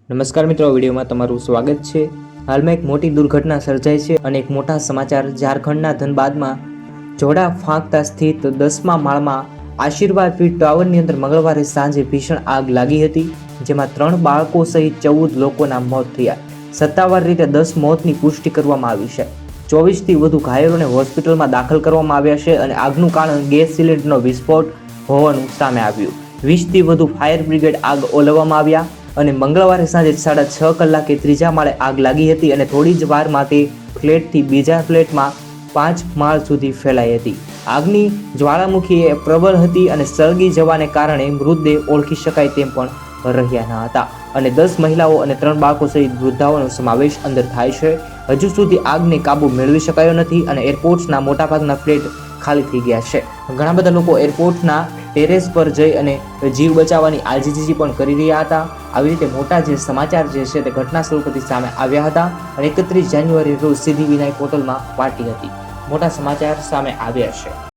નમસ્કાર મિત્રો, વિડીયોમાં તમારું સ્વાગત છે। હાલમાં એક મોટી દુર્ઘટના સર્જાઈ છે અને એક મોટા સમાચાર। ઝારખંડના ધનબાદમાં જોડા ફાંકતા સ્થિત 10મા માળમાં આશીર્વાદ ફીડ ટાવરની અંદર મંગળવારે સાંજે ભીષણ આગ લાગી હતી, જેમાં 3 બાળકો સહિત 14 લોકોના મોત થયા। સત્તાવાર રીતે 10 મોતની પુષ્ટિ કરવામાં આવી છે। 24થી વધુ ઘાયલોને હોસ્પિટલમાં દાખલ કરવામાં આવ્યા છે અને આગનું કારણ ગેસ સિલિન્ડરનો વિસ્ફોટ હોવાનું સામે આવ્યું। 20થી વધુ ફાયર બ્રિગેડ આગ ઓલવવામાં આવ્યા અને મંગળવારે સાંજે 6:30 કલાકે ત્રીજા માળે આગ લાગી હતી અને થોડી જ વારમાં તે ફ્લેટથી બીજા ફ્લેટમાં 5 માળ સુધી ફેલાઈ હતી। આગની જ્વાળામુખી પ્રબળ હતી અને સળગી જવાને કારણે મૃતદેહ ઓળખી શકાય તેમ પણ રહ્યા ન હતા અને 10 મહિલાઓ અને 3 બાળકો સહિત વૃદ્ધાઓનો સમાવેશ અંદર થાય છે। હજુ સુધી આગને કાબુ મેળવી શકાયો નથી અને એરપોર્ટના મોટાભાગના ફ્લેટ ખાલી થઈ ગયા છે। ઘણા બધા લોકો એરપોર્ટના ટેરેસ પર જઈ અને જીવ બચાવવાની આજીજી પણ કરી રહ્યા હતા। આવી રીતે મોટા જે સમાચાર જે છે તે ઘટના સ્વરૂપથી સામે આવ્યા હતા અને 31 જાન્યુઆરી રોજ સિદ્ધિવિનાયક હોટલમાં પાર્ટી હતી। મોટા સમાચાર સામે આવ્યા છે।